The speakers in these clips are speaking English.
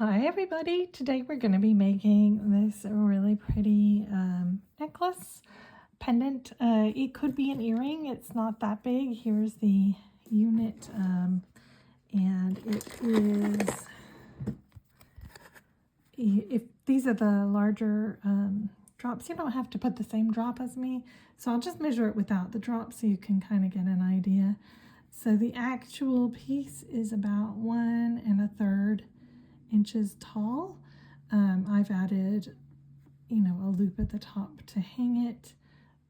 Hi everybody, today we're going to be making this really pretty necklace pendant. It could be an earring, it's not that big. Here's the unit and it is, if these are the larger drops, you don't have to put the same drop as me, so I'll just measure it without the drop so you can kind of get an idea. So the actual piece is about 1 1/3 inches tall. I've added, a loop at the top to hang it,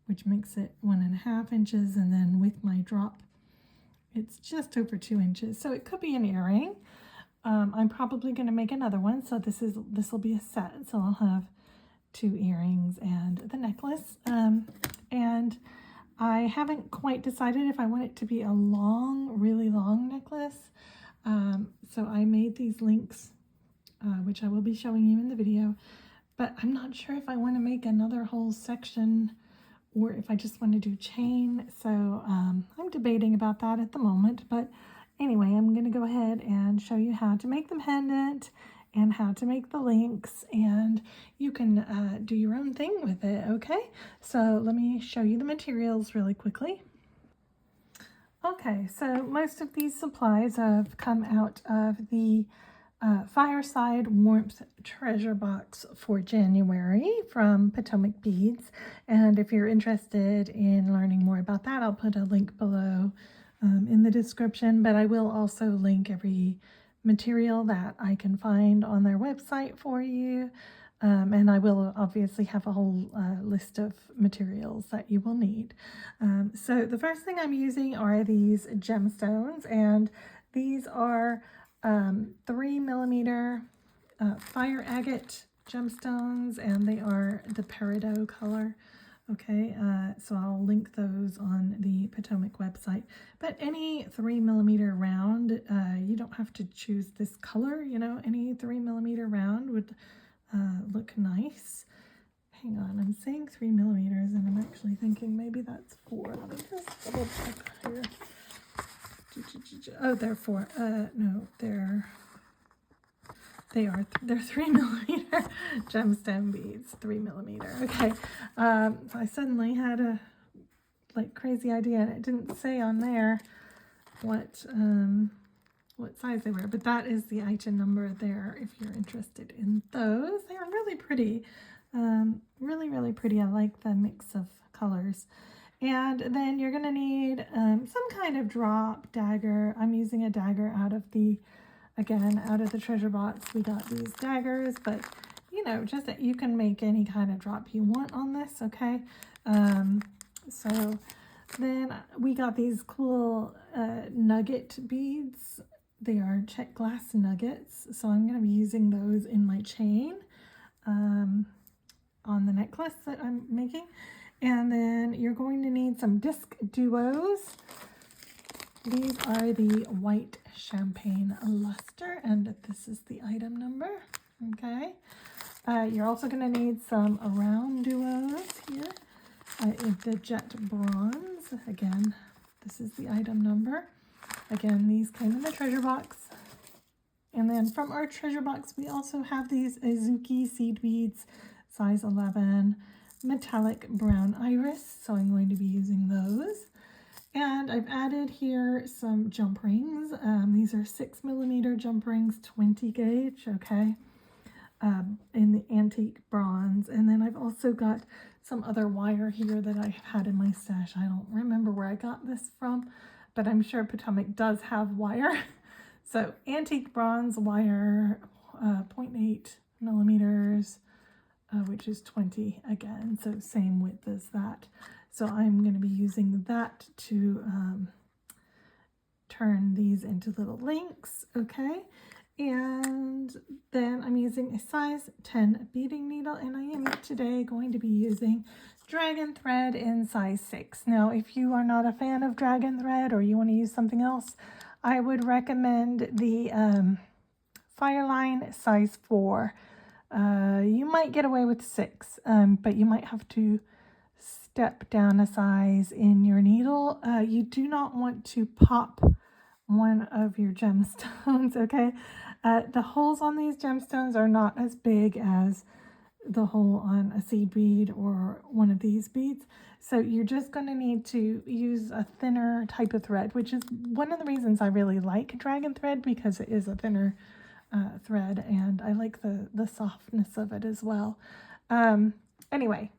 which makes it 1 1/2 inches, and then with my drop, it's just over 2 inches. So it could be an earring. I'm probably going to make another one, so this will be a set. So I'll have 2 earrings and the necklace. And I haven't quite decided if I want it to be a long, really long necklace. So I made these links, which I will be showing you in the video, but I'm not sure if I want to make another whole section or if I just want to do chain. So I'm debating about that at the moment, but anyway, I'm going to go ahead and show you how to make the pendant and how to make the links, and you can do your own thing with it. Okay, so let me show you the materials really quickly. Okay, so most of these supplies have come out of the Fireside Warmth treasure box for January from Potomac Beads, and if you're interested in learning more about that, I'll put a link below in the description, but I will also link every material that I can find on their website for you, and I will obviously have a whole list of materials that you will need. So the first thing I'm using are these gemstones, and these are 3mm fire agate gemstones, and they are the Peridot color. Okay, so I'll link those on the Potomac website, but any 3mm round, you don't have to choose this color, any 3mm round would look nice. Hang on, I'm saying 3mm and I'm actually thinking maybe that's 4. Let me just double check here. Oh, they're 4. No, they're 3mm gemstone beads, 3mm. Okay, I suddenly had a crazy idea, and it didn't say on there what size they were, but that is the item number there if you're interested in those. They are really pretty, really pretty. I like the mix of colors. And then you're going to need some kind of drop dagger. I'm using a dagger out of the treasure box. We got these daggers, but just that you can make any kind of drop you want on this. Okay, so then we got these cool Nugget beads. They are Czech glass nuggets, so I'm going to be using those in my chain on the necklace that I'm making. And then you're going to need some DiscDuos. These are the white champagne luster, and this is the item number. Okay, you're also going to need some RounDuos here. The jet bronze. Again, this is the item number. Again, these came in the treasure box. And then from our treasure box, we also have these Azuki seed beads, size 11, metallic brown iris. So I'm going to be using those. And I've added here some jump rings. These are 6mm jump rings, 20 gauge, okay, in the antique bronze. And then I've also got some other wire here that I've had in my stash. I don't remember where I got this from, but I'm sure Potomac does have wire. So antique bronze wire, 0.8mm, which is 20 again, so same width as that. So I'm going to be using that to turn these into little links, okay? And then I'm using a size 10 beading needle, and I am today going to be using dragon thread in size 6. Now, if you are not a fan of dragon thread or you want to use something else, I would recommend the Fireline size 4. You might get away with 6, but you might have to step down a size in your needle. You do not want to pop one of your gemstones, okay? The holes on these gemstones are not as big as the hole on a seed bead or one of these beads. So you're just going to need to use a thinner type of thread, which is one of the reasons I really like dragon thread, because it is a thinner thread, and I like the softness of it as well. Anyway,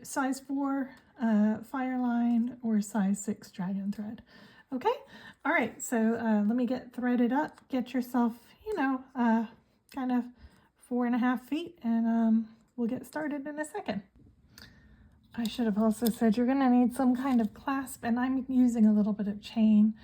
size 4 Fireline or size 6 dragon thread. Okay, all right, so let me get threaded up. Get yourself, you know, kind of 4.5 feet, and we'll get started in a second. I should have also said you're going to need some kind of clasp, and I'm using a little bit of chain.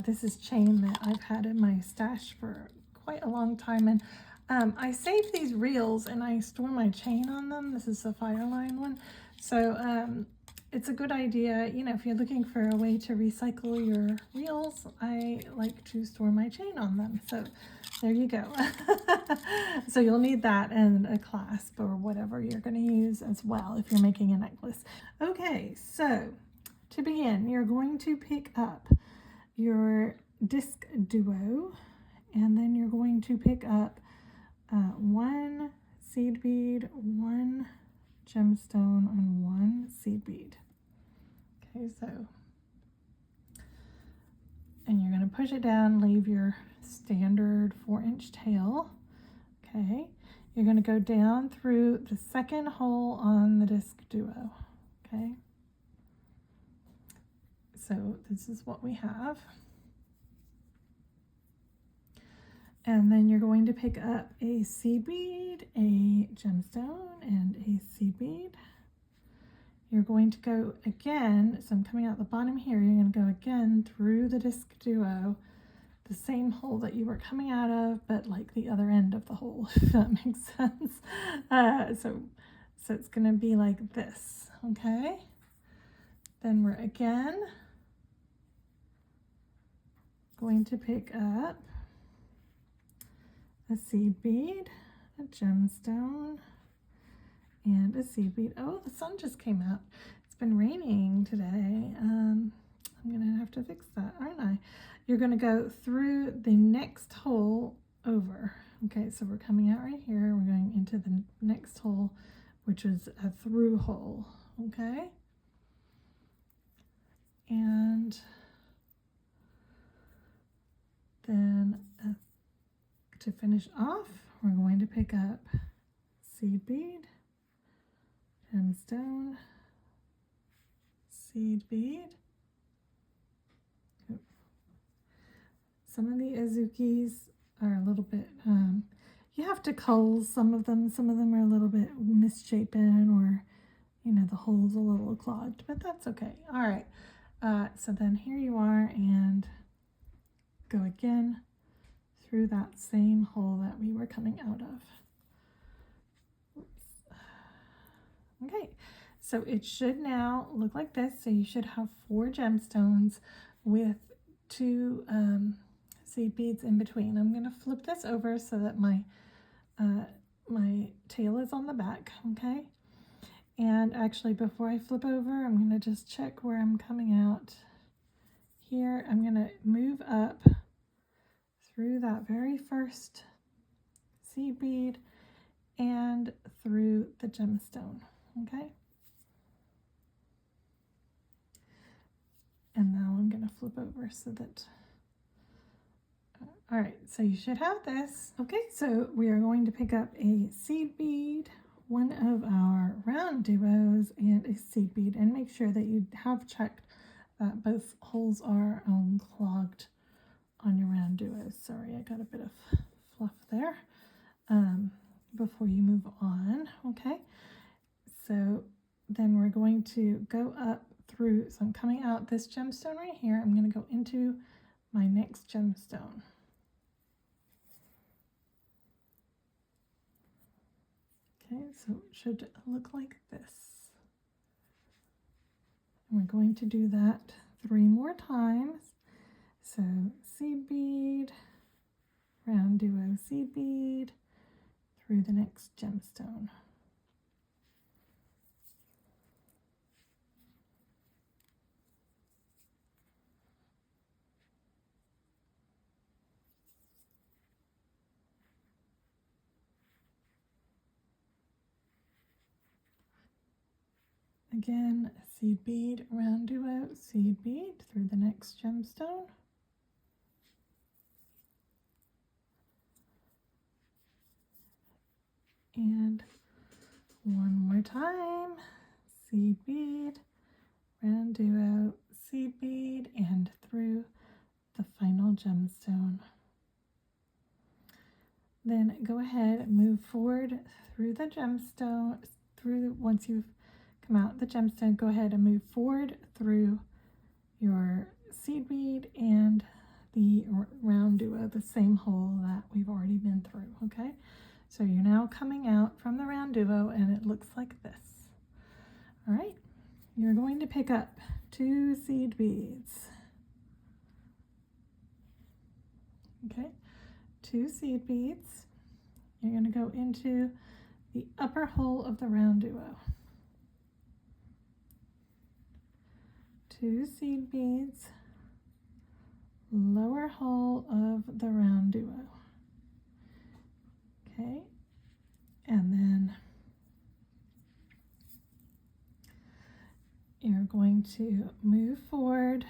This is chain that I've had in my stash for quite a long time, and I save these reels and I store my chain on them. This is a Fireline one, so it's a good idea, you know, if you're looking for a way to recycle your reels. I like to store my chain on them, so there you go. So you'll need that and a clasp or whatever you're going to use as well if you're making a necklace. Okay, so to begin, you're going to pick up your DiscDuo, and then you're going to pick up one seed bead, one gemstone, and one seed bead. Okay, so, and you're going to push it down, leave your standard 4-inch tail. Okay, you're going to go down through the second hole on the DiscDuo. Okay, so this is what we have. And then you're going to pick up a seed bead, a gemstone, and a seed bead. You're going to go again, so I'm coming out the bottom here, you're going to go again through the DiscDuo, the same hole that you were coming out of, but like the other end of the hole, if that makes sense. So it's going to be like this, okay? Then we're again going to pick up a seed bead, a gemstone, and a seed bead. Oh, the sun just came out. It's been raining today. I'm gonna have to fix that, aren't I? You're gonna go through the next hole over. Okay, so we're coming out right here. We're going into the next hole, which is a through hole. Okay, and then to finish off, we're going to pick up seed bead, gemstone, seed bead. Some of the Azukis are a little bit, you have to cull some of them. Some of them are a little bit misshapen, or, you know, the hole's a little clogged, but that's okay. All right, so then here you are, and go again through that same hole that we were coming out of. Oops. Okay, so it should now look like this. So you should have 4 gemstones with 2 seed beads in between. I'm going to flip this over so that my tail is on the back, okay? And actually, before I flip over, I'm going to just check where I'm coming out. Here, I'm going to move up through that very first seed bead and through the gemstone, okay? And now I'm going to flip over so that, all right, so you should have this. Okay, so we are going to pick up a seed bead, one of our RounDuos, and a seed bead, and make sure that you have checked that both holes are unclogged on your RounDuos. Sorry, I got a bit of fluff there. Before you move on, okay? So then we're going to go up through, so I'm coming out this gemstone right here. I'm going to go into my next gemstone. Okay, so it should look like this. And we're going to do that 3 more times. So seed bead, RounDuo seed bead, through the next gemstone. Again, seed bead, RounDuo, seed bead through the next gemstone. And one more time, seed bead, RounDuo, seed bead, and through the final gemstone. Then go ahead and move forward through the gemstone, once you've come out the gemstone, go ahead and move forward through your seed bead and the RounDuo, the same hole that we've already been through, okay? So you're now coming out from the RounDuo and it looks like this. All right, you're going to pick up 2 seed beads. Okay, 2 seed beads. You're going to go into the upper hole of the RounDuo. 2 seed beads, lower hole of the RounDuo. Okay, and then you're going to move forward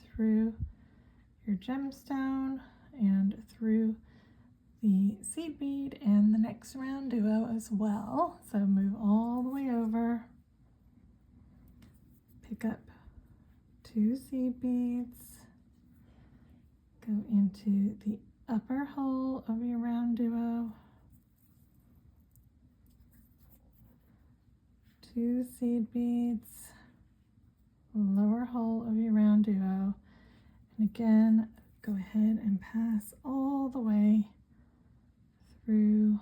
through your gemstone and through the seed bead and the next RounDuo as well. So move all the way over, pick up 2 seed beads, go into the upper hole of your RounDuo, 2 seed beads, lower hole of your RounDuo, and again go ahead and pass all the way through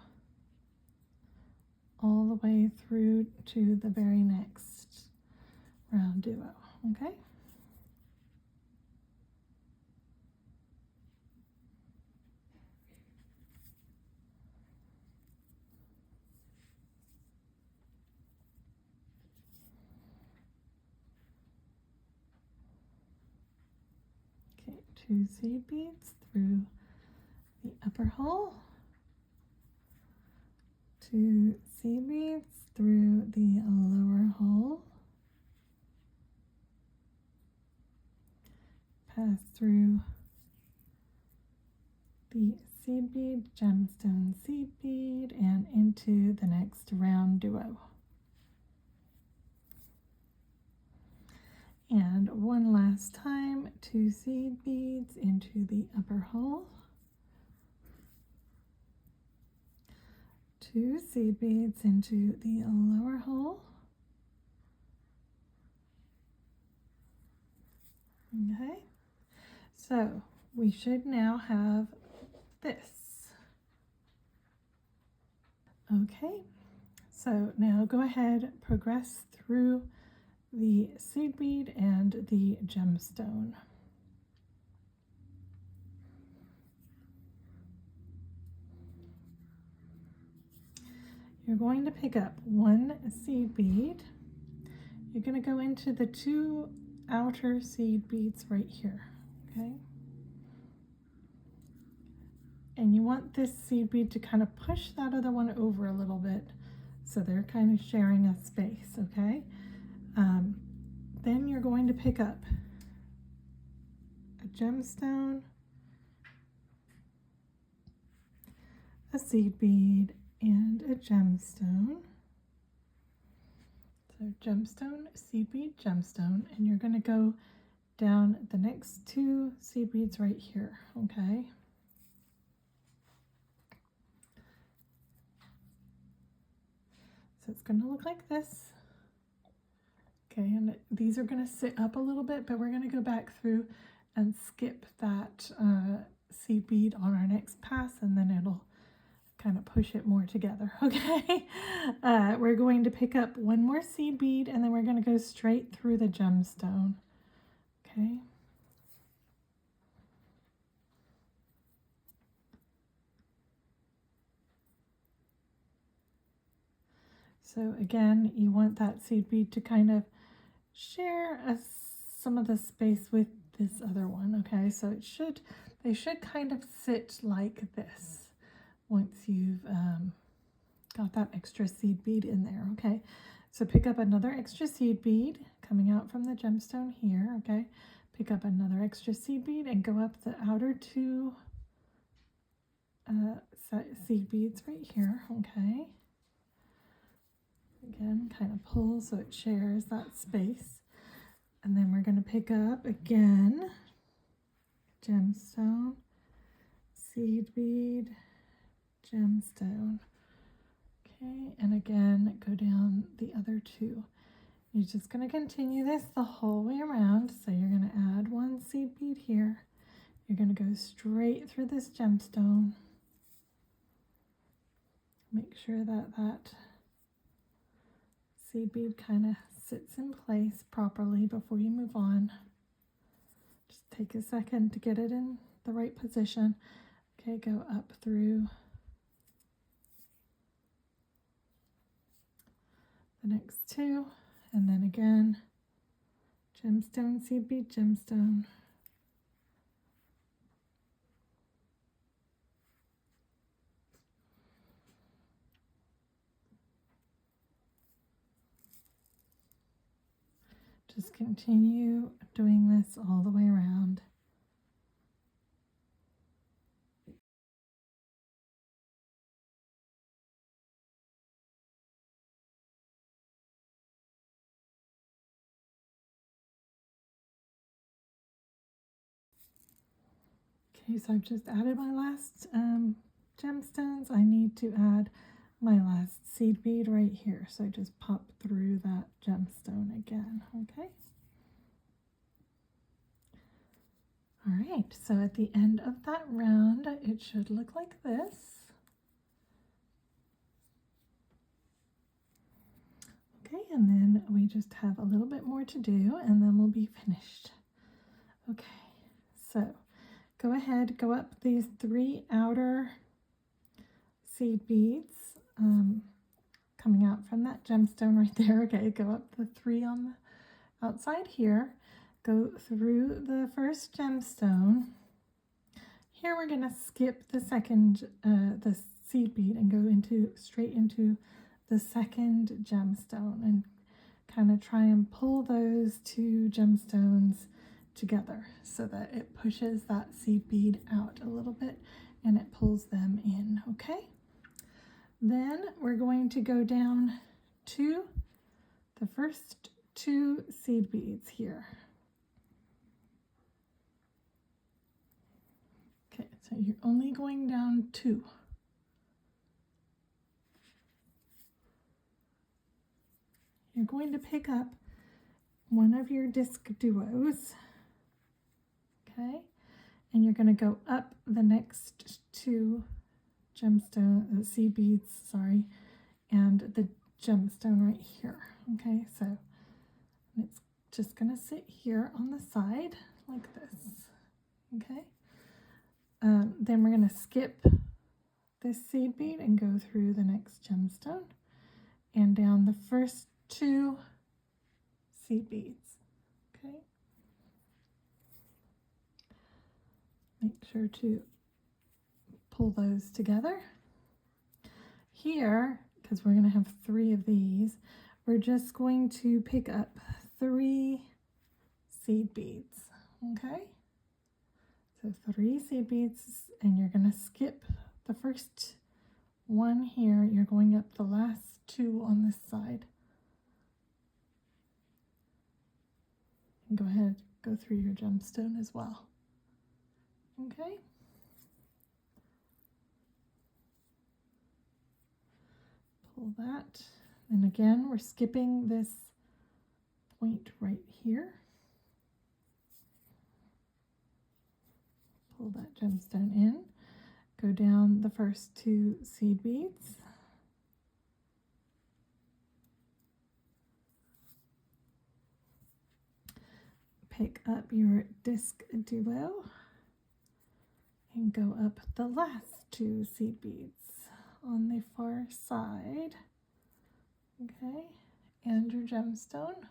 to the very next RounDuo. Okay, okay, 2 seed beads through the upper hole, 2 seed beads through the lower hole, pass through the seed bead, gemstone, seed bead, and into the next RounDuo. And one last time, 2 seed beads into the upper hole, 2 seed beads into the lower hole. Okay, so we should now have this. Okay, so now go ahead, progress through the seed bead and the gemstone. You're going to pick up 1 seed bead. You're going to go into the 2 outer seed beads right here, okay? And you want this seed bead to kind of push that other one over a little bit so they're kind of sharing a space, okay? Then you're going to pick up a gemstone, a seed bead, and a gemstone. So gemstone, seed bead, gemstone, and you're going to go down the next 2 seed beads right here, okay? So it's going to look like this. Okay, and these are going to sit up a little bit, but we're going to go back through and skip that seed bead on our next pass, and then it'll kind of push it more together, okay? We're going to pick up 1 more seed bead, and then we're going to go straight through the gemstone, okay? So again, you want that seed bead to kind of share some of the space with this other one, okay? So they should kind of sit like this once you've got that extra seed bead in there, okay? So pick up another extra seed bead coming out from the gemstone here, okay? Pick up another extra seed bead and go up the outer two seed beads right here, okay? Again, kind of pull so it shares that space. And then we're going to pick up again, gemstone, seed bead, gemstone. Okay, and again, go down the other two. You're just going to continue this the whole way around. So you're going to add one seed bead here. You're going to go straight through this gemstone. Make sure that that seed bead kind of sits in place properly before you move on. Just take a second to get it in the right position. Okay, go up through the next two, and then again, gemstone, seed bead, gemstone. Just continue doing this all the way around. Okay, so I've just added my last gemstones. I need to add my last seed bead right here. So I just pop through that gemstone again, okay? All right, so at the end of that round, it should look like this. Okay, and then we just have a little bit more to do and then we'll be finished. Okay, so go ahead, go up these three outer seed beads coming out from that gemstone right there. Okay, go up the three on the outside here. Go through the first gemstone. Here we're going to skip the second, the seed bead and go straight into the second gemstone and kind of try and pull those two gemstones together so that it pushes that seed bead out a little bit and it pulls them in, okay? Then we're going to go down to the first two seed beads here. Okay, so you're only going down two. You're going to pick up one of your DiscDuos, okay, and you're going to go up the next two seed beads, sorry, and the gemstone right here, okay, so it's just going to sit here on the side like this, okay. Then we're going to skip this seed bead and go through the next gemstone and down the first two seed beads, okay. Make sure to pull those together. Here, because we're going to have three of these, we're just going to pick up three seed beads, okay. So three seed beads, and you're going to skip the first one here. You're going up the last two on this side. And go ahead, go through your gemstone as well. Okay. Pull that. And again, we're skipping this point right here. Pull that gemstone in, go down the first two seed beads, pick up your DiscDuo and go up the last two seed beads on the far side, okay, and your gemstone.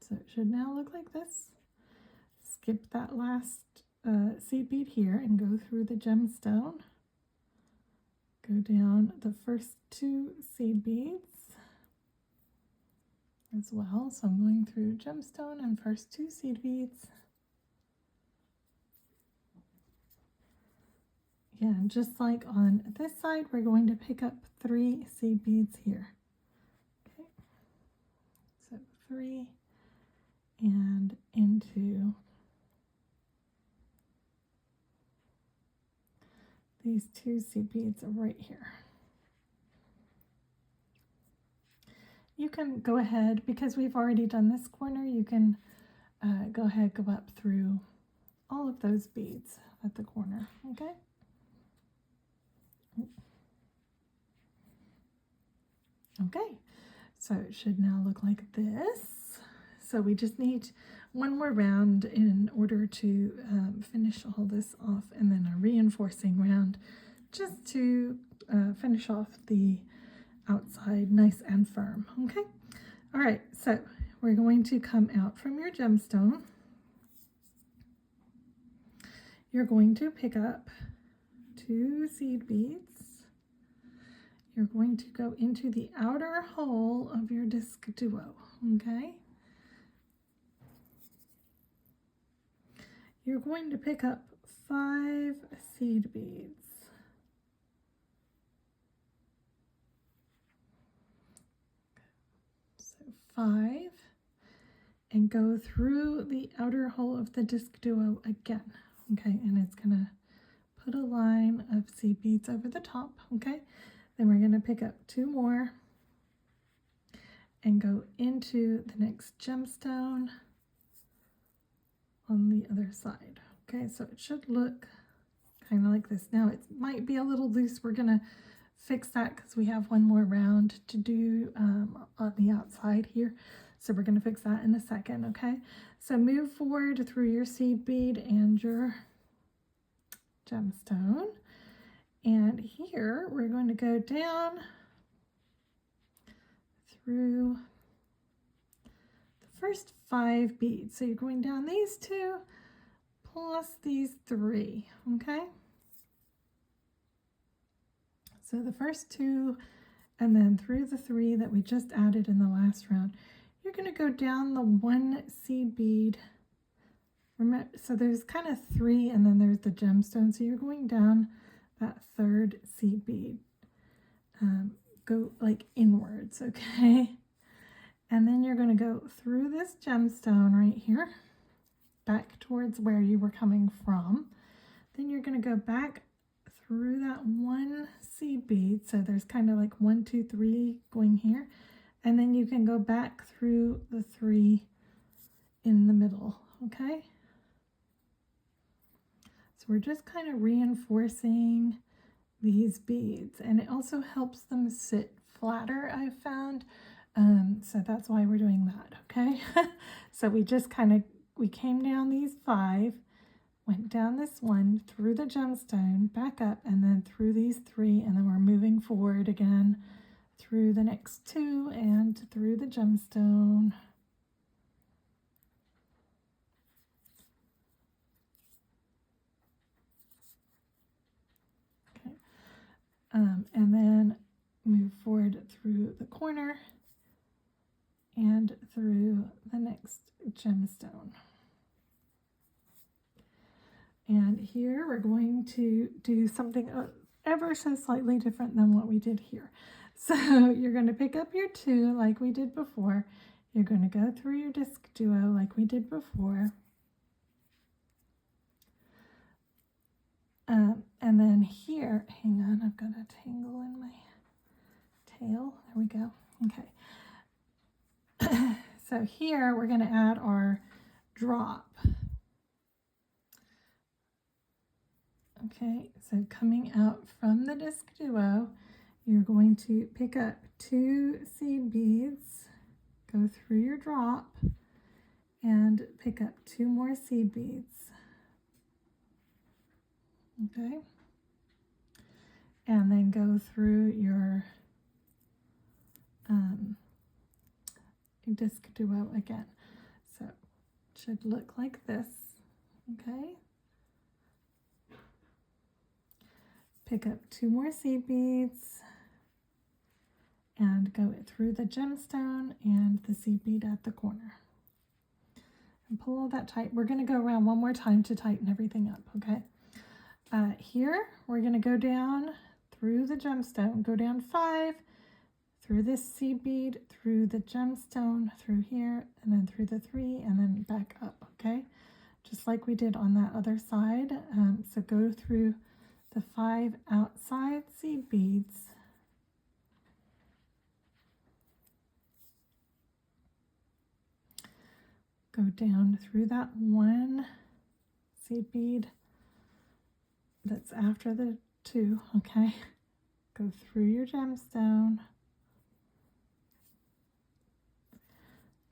So it should now look like this. Skip that last seed bead here and go through the gemstone. Go down the first 2 seed beads as well. So I'm going through gemstone and first 2 seed beads. Yeah, and just like on this side, we're going to pick up 3 seed beads here. Okay, so 3 and into these 2 seed beads right here. You can go ahead, because we've already done this corner, you can go ahead, go up through all of those beads at the corner, okay? Okay, so it should now look like this. So we just need one more round in order to finish all this off, and then a reinforcing round just to finish off the outside nice and firm. Okay, all right, so we're going to come out from your gemstone. You're going to pick up 2 seed beads. You're going to go into the outer hole of your DiscDuo, okay? You're going to pick up 5 seed beads. So 5, and go through the outer hole of the DiscDuo again, okay? And it's gonna put a line of seed beads over the top, okay? Then we're gonna pick up 2 more and go into the next gemstone on the other side. Okay, so it should look kind of like this. Now it might be a little loose. We're gonna fix that because we have one more round to do on the outside here. So we're gonna fix that in a second, okay? So move forward through your seed bead and your gemstone. And here we're going to go down through the first 5 beads. So you're going down these 2 plus these 3, okay? So the first 2 and then through the 3 that we just added in the last round. You're going to go down the 1 seed bead. Remember, so there's kind of 3 and then there's the gemstone. So you're going down that 3rd seed bead. Go like inwards, okay? And then you're going to go through this gemstone right here, back towards where you were coming from. Then you're going to go back through that 1 seed bead. So there's kind of like 1, 2, 3 going here. And then you can go back through the 3 in the middle, okay? So we're just kind of reinforcing these beads, and it also helps them sit flatter, I've found. So that's why we're doing that, okay? So we just we came down these 5, went down this 1, through the gemstone, back up, and then through these 3, and then we're moving forward again through the next 2 and through the gemstone. Okay, and then move forward through the corner and through the next gemstone. And here we're going to do something ever so slightly different than what we did here. So you're going to pick up your 2 like we did before. You're going to go through your DiscDuo like we did before. And then here, hang on, I've got a tangle in my tail. There we go. Okay. So here we're going to add our drop. Okay, so coming out from the DiscDuo, you're going to pick up 2 seed beads, go through your drop, and pick up 2 more seed beads. Okay, and then go through your DiscDuo again. So it should look like this. Okay, Pick up 2 more seed beads and go through the gemstone and the seed bead at the corner. And pull all that tight. We're going to go around one more time to tighten everything up, okay? Here, we're going to go down through the gemstone, go down 5, through this seed bead, through the gemstone, through here, and then through the 3, and then back up, okay? Just like we did on that other side. So go through the 5 outside seed beads. Go down through that 1 seed bead that's after the 2, okay? Go through your gemstone.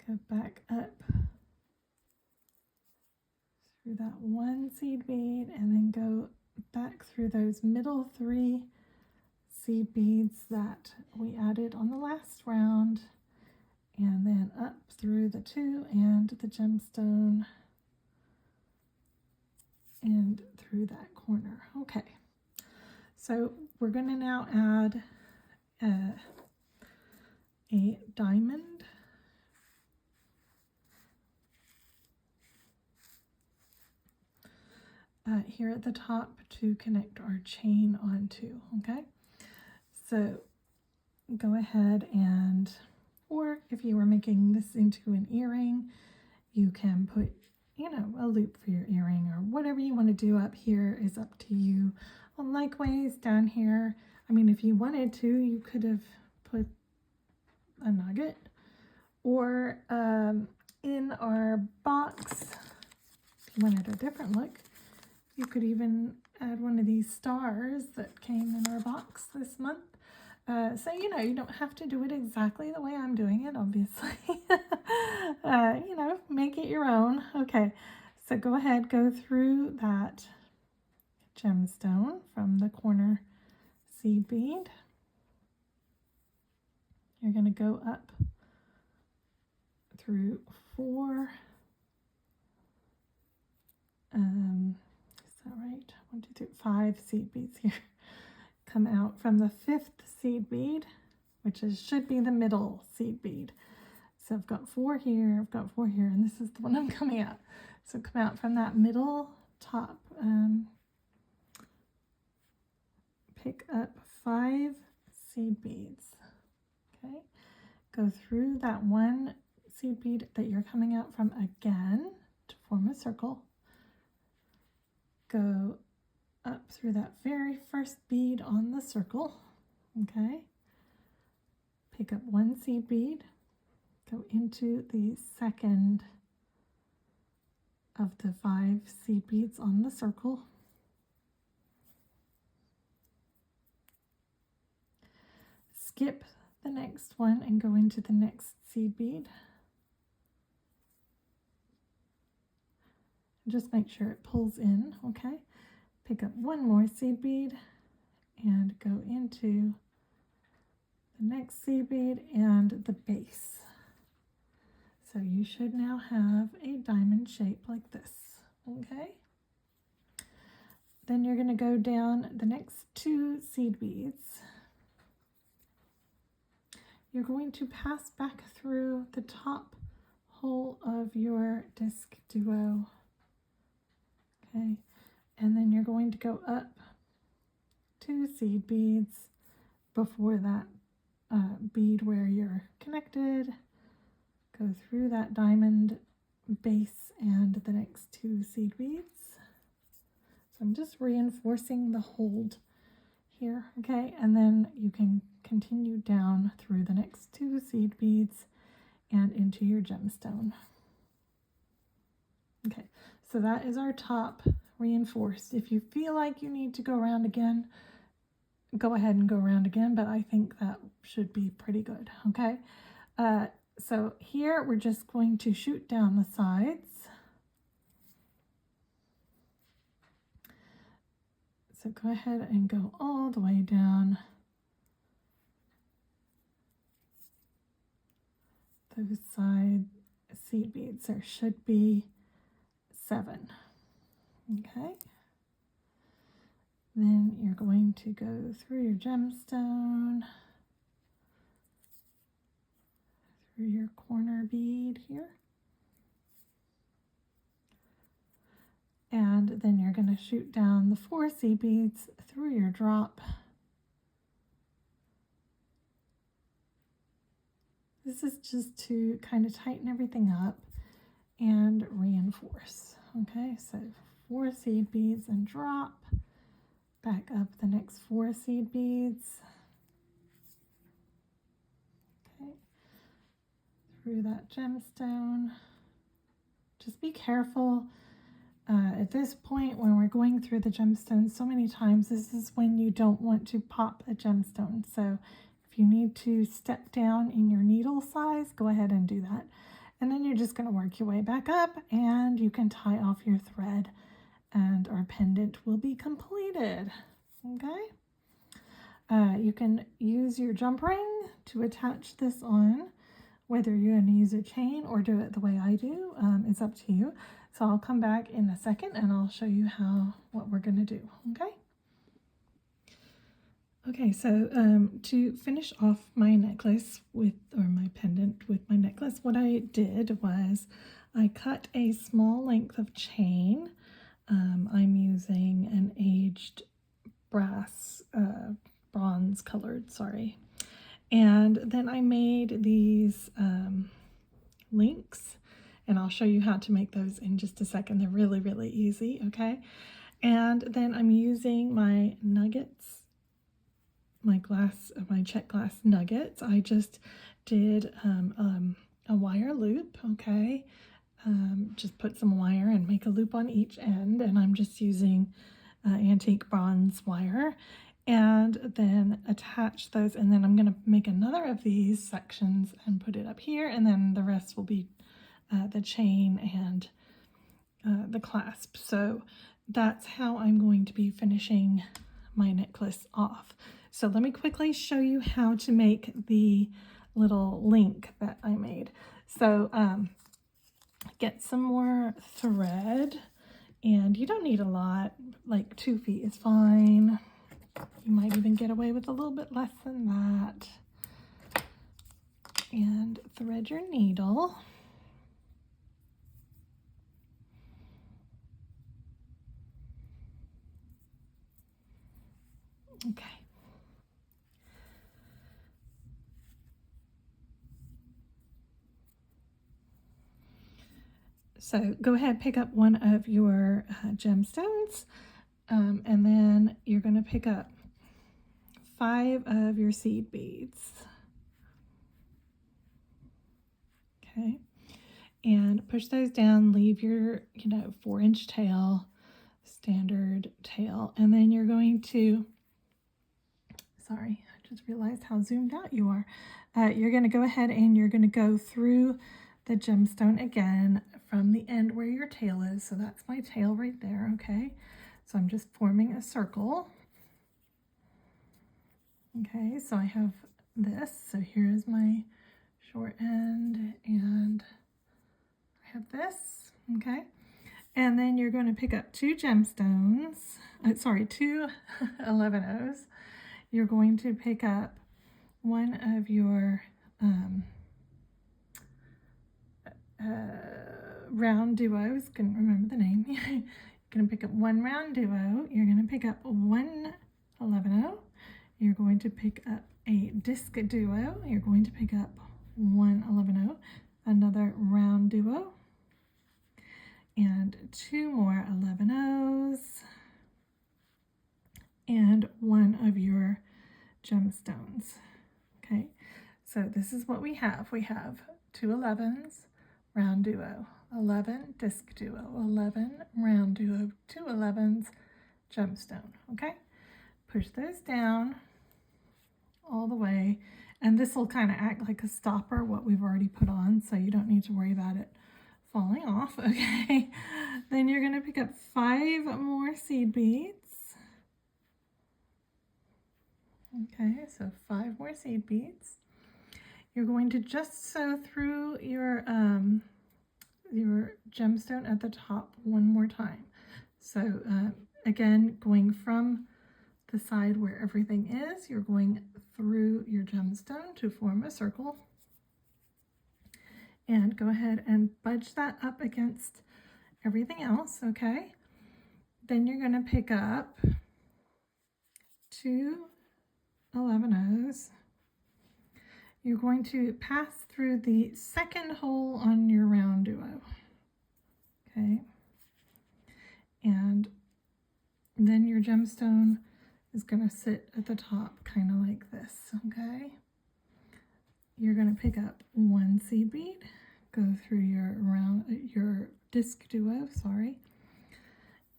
Go back up through that 1 seed bead and then go back through those middle 3 seed beads that we added on the last round, and then up through the 2 and the gemstone and through that corner. Okay, so we're going to now add a diamond. Here at the top to connect our chain onto, okay? So go ahead and, or if you were making this into an earring, you can put, you know, a loop for your earring or whatever you want to do up here is up to you. Well, likewise down here, I mean, if you wanted to, you could have put a nugget, or in our box, if you wanted a different look, you could even add one of these stars that came in our box this month. So, you know, you don't have to do it exactly the way I'm doing it, obviously. You know, make it your own. Okay, so go ahead, go through that gemstone from the corner seed bead. You're going to go up through 4. Is that right? 1, 2, 3, 5 seed beads here. Come out from the 5th seed bead, which should be the middle seed bead. So I've got 4 here, I've got 4 here, and this is the one I'm coming out. So come out from that middle top. Pick up 5 seed beads. Okay, go through that 1 seed bead that you're coming out from again to form a circle. Go up through that very first bead on the circle, okay? Pick up 1 seed bead, go into the second of the 5 seed beads on the circle. Skip the next one and go into the next seed bead. Just make sure it pulls in, okay? Pick up 1 more seed bead and go into the next seed bead and the base. So you should now have a diamond shape like this, okay? Then you're going to go down the next 2 seed beads. You're going to pass back through the top hole of your DiscDuo, okay? And then you're going to go up 2 seed beads before that bead where you're connected. Go through that diamond base and the next 2 seed beads. So I'm just reinforcing the hold here, okay? And then you can continue down through the next 2 seed beads and into your gemstone. Okay, so that is our top reinforced. If you feel like you need to go around again, go ahead and go around again, but I think that should be pretty good, okay? So here we're just going to shoot down the sides. So go ahead and go all the way down those side seed beads. There should be 7, okay? Then you're going to go through your gemstone, through your corner bead here. And then you're going to shoot down the 4 seed beads through your drop. This is just to kind of tighten everything up and reinforce. Okay, so 4 seed beads and drop. Back up the next 4 seed beads. Okay, through that gemstone. Just be careful. At this point, when we're going through the gemstones so many times, this is when you don't want to pop a gemstone. So if you need to step down in your needle size, go ahead and do that. And then you're just going to work your way back up, and you can tie off your thread, and our pendant will be completed. Okay. You can use your jump ring to attach this on. Whether you're going to use a chain or do it the way I do, it's up to you. So I'll come back in a second and I'll show you what we're going to do. Okay. Okay, so to finish off my necklace or my pendant with my necklace, what I did was I cut a small length of chain. I'm using an aged bronze colored, sorry. And then I made these links, and I'll show you how to make those in just a second. They're really, really easy, okay? And then I'm using my nuggets, my Czech glass nuggets. I just did a wire loop, okay? Just put some wire and make a loop on each end, and I'm just using antique bronze wire, and then attach those, and then I'm going to make another of these sections and put it up here, and then the rest will be the chain and the clasp. So that's how I'm going to be finishing my necklace off. So let me quickly show you how to make the little link that I made. So get some more thread, and you don't need a lot, like 2 feet is fine. You might even get away with a little bit less than that. And thread your needle. Okay. So go ahead, pick up one of your gemstones, and then you're going to pick up 5 of your seed beads. Okay, and push those down, leave your 4-inch tail, standard tail, and then you're going to, sorry, I just realized how zoomed out you are. You're going to go ahead and you're going to go through the gemstone again from the end where your tail is. So that's my tail right there, okay? So I'm just forming a circle. Okay, so I have this. So here's my short end, and I have this, okay? And then you're going to pick up 2 gemstones, 2 11-0s. You're going to pick up one of your RounDuos, couldn't remember the name. You're going to pick up 1 RounDuo. You're going to pick up 1 11-0. You're going to pick up a DiscDuo. You're going to pick up 1 11-0, another RounDuo, and 2 more 11-0s, and 1 of your gemstones. Okay, so this is what we have. We have 2 11s, RounDuo, 11 DiscDuo, 11 RounDuo, 2 11s, gemstone. Okay, push those down all the way, and this will kind of act like a stopper, what we've already put on, so you don't need to worry about it falling off. Okay, then you're going to pick up 5 more seed beads. Okay, so 5 more seed beads. You're going to just sew through your gemstone at the top one more time. So again, going from the side where everything is, you're going through your gemstone to form a circle. And go ahead and budge that up against everything else, okay? Then you're going to pick up 2 11-ohs. You're going to pass through the second hole on your RounDuo, okay? And then your gemstone is going to sit at the top kind of like this, okay? You're going to pick up 1 seed bead, go through your DiscDuo, sorry.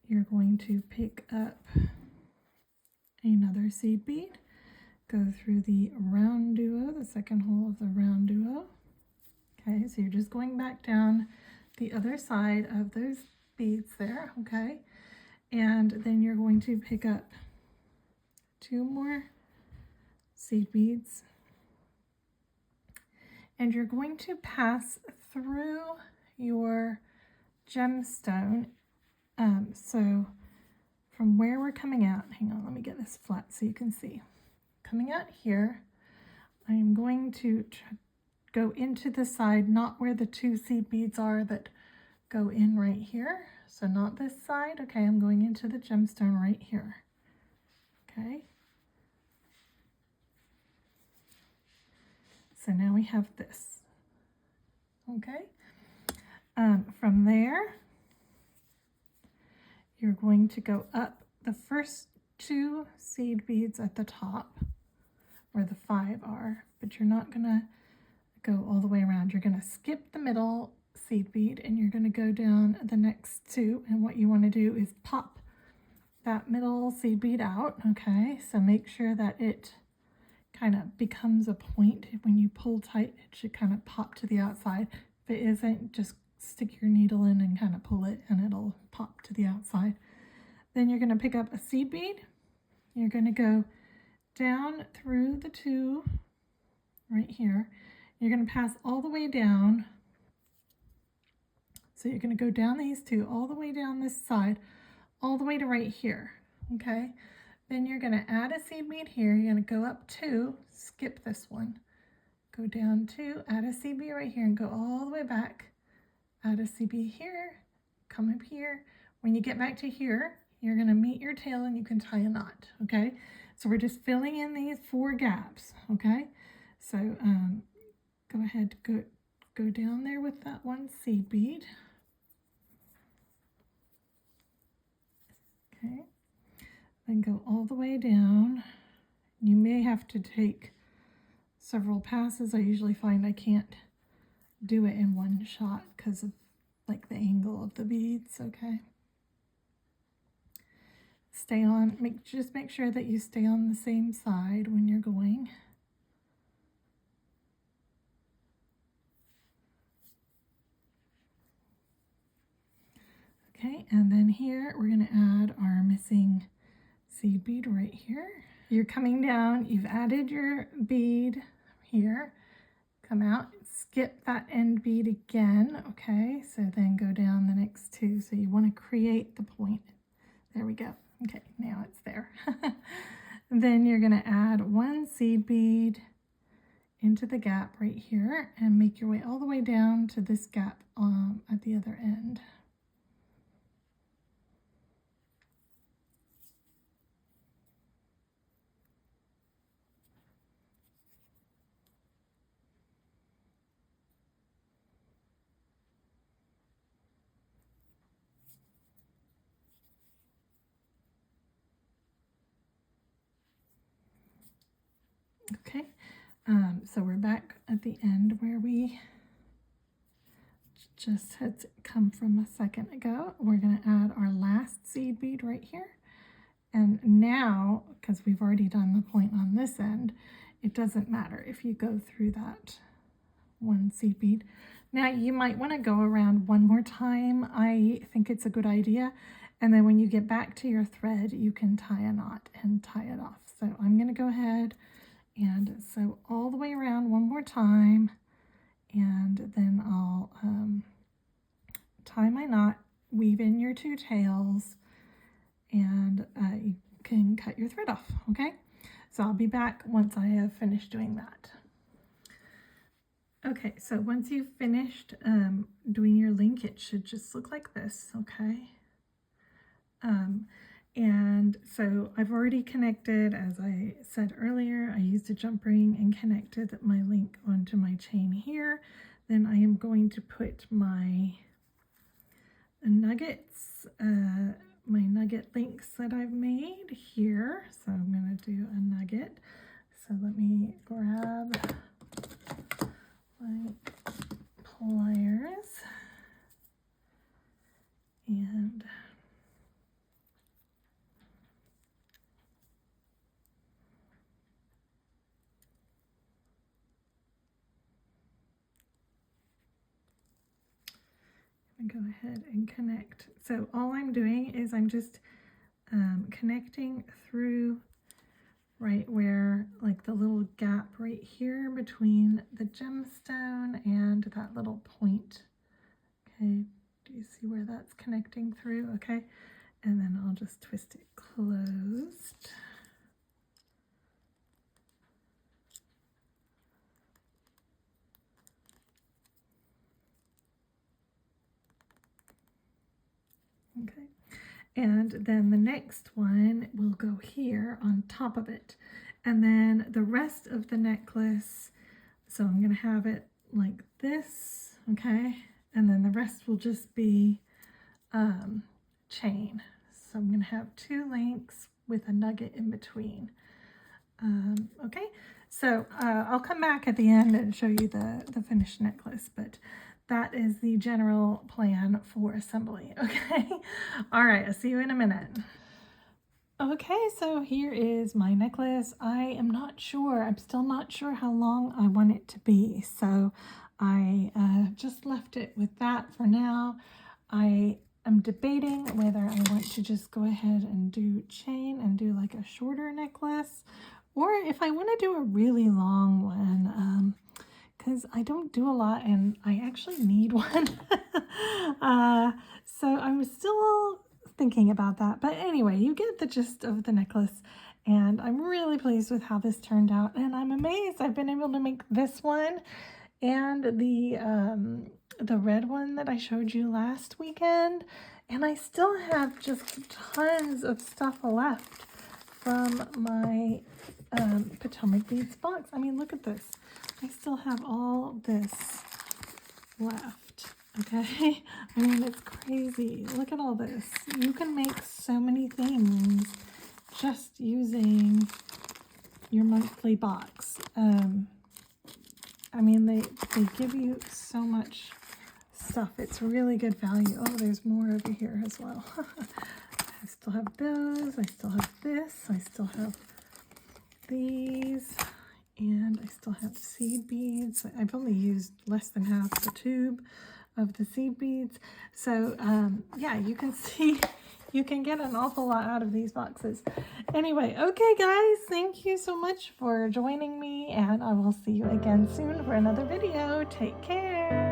You're going to pick up another seed bead, go through the RounDuo, the second hole of the RounDuo. Okay, so you're just going back down the other side of those beads there, okay? And then you're going to pick up 2 more seed beads. And you're going to pass through your gemstone. So from where we're coming out, hang on, let me get this flat so you can see. Coming out here, I am going to go into the side, not where the 2 seed beads are that go in right here. So not this side. Okay, I'm going into the gemstone right here. Okay. So now we have this. Okay. From there, you're going to go up the first 2 seed beads at the top, where the 5 are, but you're not gonna go all the way around. You're gonna skip the middle seed bead and you're gonna go down the next 2, and what you want to do is pop that middle seed bead out, okay? So make sure that it kind of becomes a point. When you pull tight, it should kind of pop to the outside. If it isn't, just stick your needle in and kind of pull it and it'll pop to the outside. Then you're going to pick up a seed bead. You're going to go down through the 2 right here. You're going to pass all the way down. So you're going to go down these 2, all the way down this side, all the way to right here, okay? Then you're going to add a seed bead here. You're going to go up 2, skip this one, go down 2, add a seed bead right here and go all the way back, add a seed bead here, come up here. When you get back to here, you're going to meet your tail and you can tie a knot, okay? So we're just filling in these 4 gaps, okay? So go ahead, go down there with that 1 seed bead. Okay. Then go all the way down. You may have to take several passes. I usually find I can't do it in one shot because of like the angle of the beads, okay? Stay on, just make sure that you stay on the same side when you're going. Okay, and then here we're going to add our missing seed bead right here. You're coming down, you've added your bead here, come out, skip that end bead again, okay? So then go down the next 2. So you want to create the point. There we go. Okay, now it's there. Then you're going to add 1 seed bead into the gap right here and make your way all the way down to this gap at the other end. Okay, so we're back at the end where we just had come from a second ago. We're going to add our last seed bead right here. And now, because we've already done the point on this end, it doesn't matter if you go through that 1 seed bead. Now you might want to go around one more time. I think it's a good idea. And then when you get back to your thread, you can tie a knot and tie it off. So I'm going to go ahead and sew all the way around one more time, and then I'll tie my knot, weave in your 2 tails, and you can cut your thread off, okay? So I'll be back once I have finished doing that. Okay, so once you've finished doing your link, it should just look like this, okay? And so I've already connected, as I said earlier, I used a jump ring and connected my link onto my chain here. Then I am going to put my nuggets, my nugget links that I've made here. So I'm going to do a nugget. So let me grab my pliers and go ahead and connect. So all I'm doing is I'm just connecting through right where, like the little gap right here between the gemstone and that little point. Okay, do you see where that's connecting through? Okay, and then I'll just twist it closed. Okay, and then the next one will go here on top of it, and then the rest of the necklace, so I'm going to have it like this, okay, and then the rest will just be chain. So I'm going to have 2 links with a nugget in between. Okay, so I'll come back at the end and show you the finished necklace, but that is the general plan for assembly. Okay, all right, I'll see you in a minute. Okay, so here is my necklace. I am not sure, I'm still not sure how long I want it to be, so I just left it with that for now. I am debating whether I want to just go ahead and do chain and do like a shorter necklace, or if I want to do a really long one, because I don't do a lot and I actually need one. So I'm still thinking about that. But anyway, you get the gist of the necklace, and I'm really pleased with how this turned out. And I'm amazed I've been able to make this one and the red one that I showed you last weekend. And I still have just tons of stuff left from my Potomac Beads box. I mean, look at this. I still have all this left, okay? I mean, it's crazy. Look at all this. You can make so many things just using your monthly box. I mean, they give you so much stuff. It's really good value. Oh, there's more over here as well. I still have those. I still have this. I still have these, and I still have seed beads. I've only used less than half the tube of the seed beads. So yeah, you can see you can get an awful lot out of these boxes. Anyway, okay guys, thank you so much for joining me, and I will see you again soon for another video. Take care.